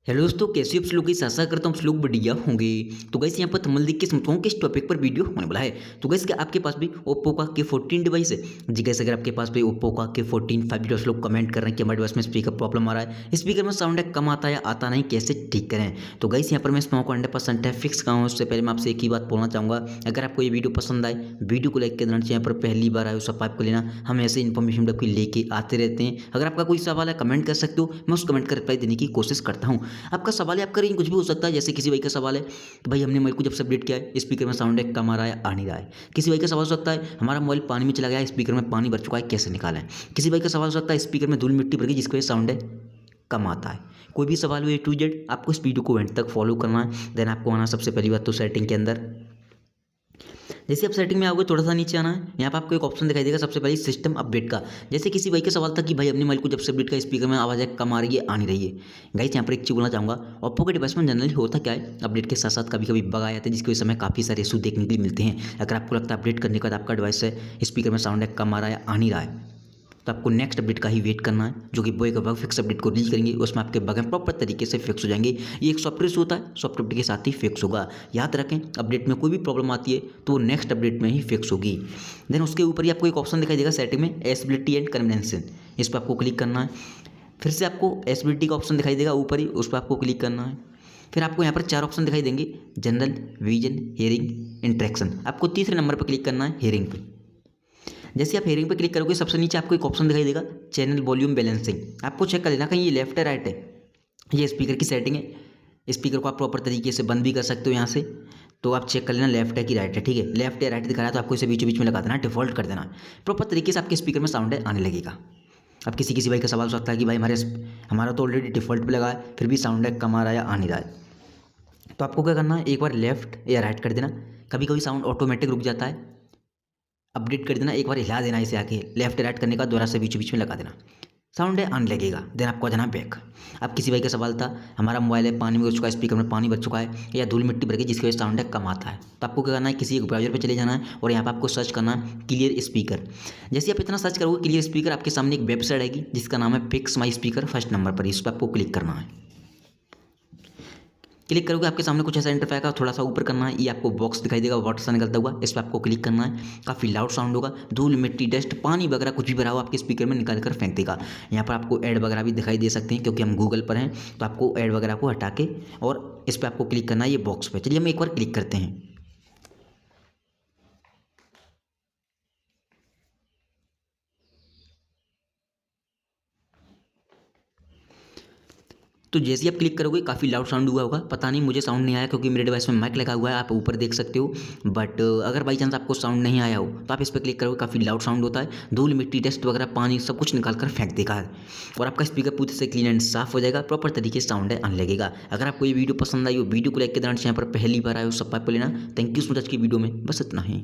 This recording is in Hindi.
हेलो दोस्तों, कैसे हो आप लोग? की आशा करता हूँ आप लोग बढ़िया होंगे। तो गाइस यहाँ पर थंबनेल देख के समझता हूँ कि इस टॉपिक पर वीडियो होने वाला है। तो गाइस क्या आपके पास भी ओप्पो का K14 डिवाइस है? जी गाइस, अगर आपके पास भी ओप्पो का K14 5G आप लोग कमेंट कर रहे हैं कि हमारे डिवाइस में स्पीकर प्रॉब्लम आ रहा है, स्पीकर में साउंड है कम आता है या आता नहीं, कैसे ठीक करें? तो गाइस यहाँ पर मैं इसमें 100% है फिक्स कहा हूँ। उससे पहले मैं आपसे एक ही बात बोलना चाहूँगा, अगर आपको ये वीडियो पसंद आए, वीडियो को लाइक कर देना चाहिए। यहाँ पर पहली बार आए हो सब्सक्राइब कर लेना, हम ऐसे इन्फॉर्मेशन आपको लेके आते रहते हैं। अगर आपका कोई सवाल है कमेंट कर सकते हो, मैं उस कमेंट का रिप्लाई देने की कोशिश करता हूँ। आपका सवाल है, आपका रेंज कुछ भी हो सकता है। जैसे किसी भाई का सवाल है कि भाई हमने मोबाइल को जब से अपडेट किया है स्पीकर में साउंड है कम आ रहा है, आ नहीं रहा है। किसी भाई का सवाल हो सकता है हमारा मोबाइल पानी में चला गया है, स्पीकर में पानी भर चुका है, कैसे निकालें। किसी भाई का सवाल हो सकता है स्पीकर में धूल मिट्टी भर गई जिसकी वजह से साउंड है कम आता है। कोई भी सवाल हो A to Z, आपको इस वीडियो को एंड तक फॉलो करना है। देन आपको आना सबसे पहली बात तो सेटिंग के अंदर। जैसे आप सेटिंग में आओगे थोड़ा सा नीचे आना है, यहाँ पर आपको एक ऑप्शन दिखाई देगा सबसे पहले सिस्टम अपडेट का। जैसे किसी भाई का सवाल था कि भाई अपने मोबाइल को जब से अपडेट का स्पीकर में आवाज़ कम आ रही है, आ नहीं रही है। गाइस यहाँ पर एक चीज़ बोलना चाहूँगा, ओप्पो के डिवाइस में जनरली होता क्या है, अपडेट के साथ साथ कभी कभी बग आ जाते हैं जिसकी वजह से हमें काफ़ी सारे इशू देखने के लिए मिलते हैं। अगर आपको लगता है अपडेट करने के बाद आपका डिवाइस है स्पीकर में साउंड है कम आ रहा है, आ नहीं रहा है, तो आपको नेक्स्ट अपडेट का ही वेट करना है, जो कि बोए का बग फिक्स अपडेट को रिलीज करेंगे। उसमें आपके बग प्रॉपर तरीके से फिक्स हो जाएंगे। ये एक सॉफ्टवेयर होता है, सॉफ्टवेयर अपडेट के साथ ही फिक्स होगा। याद रखें, अपडेट में कोई भी प्रॉब्लम आती है तो वो नेक्स्ट अपडेट में ही फिक्स होगी। देन उसके ऊपर ही आपको एक ऑप्शन दिखाई देगा सेटिंग में, एसेबिलिटी एंड कन्वीनियंस। इस पर आपको क्लिक करना है। फिर से आपको एसेबिलिटी का ऑप्शन दिखाई देगा ऊपर ही, उस पर आपको क्लिक करना है। फिर आपको यहाँ पर 4 ऑप्शन दिखाई देंगे, जनरल, विजन, हियरिंग, इंट्रैक्शन। आपको तीसरे नंबर पर क्लिक करना है, हियरिंग पे। जैसे आप हेयरिंग पे क्लिक करोगे सबसे नीचे आपको एक ऑप्शन दिखाई देगा, चैनल वॉल्यूम बैलेंसिंग। आपको चेक कर लेना कहीं ये लेफ्ट है राइट है। ये स्पीकर की सेटिंग है, स्पीकर को आप प्रॉपर तरीके से बंद भी कर सकते हो यहाँ से। तो आप चेक कर लेना लेफ्ट है कि राइट है, ठीक है। लेफ्ट या राइट दिखा रहा है तो आपको इसे बीचों बीच में लगा देना, डिफॉल्ट कर देना। प्रॉपर तरीके से आपके स्पीकर में साउंड है आने लगेगा। अब किसी भाई का सवाल हो सकता है कि भाई हमारा तो ऑलरेडी डिफॉल्ट पे लगा है, फिर भी साउंड है कम आ रहा है या आ नहीं रहा है। तो आपको क्या करना है, एक बार लेफ्ट या राइट कर देना। कभी कभी साउंड ऑटोमेटिक रुक जाता है, अपडेट कर देना, एक बार हिला देना इसे आके, लेफ्ट राइट करने का दोबारा से बीच बीच में लगा देना, साउंड है आने लगेगा। देन आपको आ जाना बैक। अब किसी भाई का सवाल था हमारा मोबाइल है पानी में भर चुका है, स्पीकर में पानी भर चुका है या धूल मिट्टी भर गई जिसकी वजह से साउंड है कम आता है, तो आपको क्या करना है, किसी एक ब्राउजर पे चले जाना है और यहाँ पे आपको सर्च करना है क्लियर स्पीकर। जैसे आप इतना सर्च करोगे क्लियर स्पीकर, आपके सामने एक वेबसाइट आएगी जिसका नाम है fix my speaker, first number पर। इस पर आपको क्लिक करना है। क्लिक करोगे आपके सामने कुछ ऐसा इंटरफेस आएगा, थोड़ा सा ऊपर करना है, ये आपको बॉक्स दिखाई देगा वाटर से निकलता हुआ, इस पर आपको क्लिक करना है। काफ़ी लाउड साउंड होगा, धूल मिट्टी डस्ट पानी वगैरह कुछ भी भरा हो आपके स्पीकर में निकाल कर फेंक देगा। यहाँ पर आपको ऐड वगैरह भी दिखाई दे सकते हैं क्योंकि हम गूगल पर हैं, तो आपको ऐड वगैरह को हटा के और इस पर आपको क्लिक करना है ये बॉक्स पर। चलिए हम एक बार क्लिक करते हैं। तो जैसे ही आप क्लिक करोगे काफ़ी लाउड साउंड हुआ होगा, पता नहीं मुझे साउंड नहीं आया क्योंकि मेरे डिवाइस में माइक लगा हुआ है, आप ऊपर देख सकते हो। बट अगर बाई चांस आपको साउंड नहीं आया हो तो आप इस पर क्लिक करोगे, काफ़ी लाउड साउंड होता है, धूल मिट्टी डस्ट वगैरह पानी सब कुछ निकाल कर फेंक देगा और आपका स्पीकर पूरी से क्लीन एंड साफ हो जाएगा, प्रॉपर तरीके से साउंड है आने लगेगा। अगर आपको ये वीडियो पसंद आई हो, वीडियो को लाइक के दौरान यहाँ पर पहली बार आए हो सब्सक्राइब कर लेना। Thank you so much. आज की वीडियो में बस इतना ही।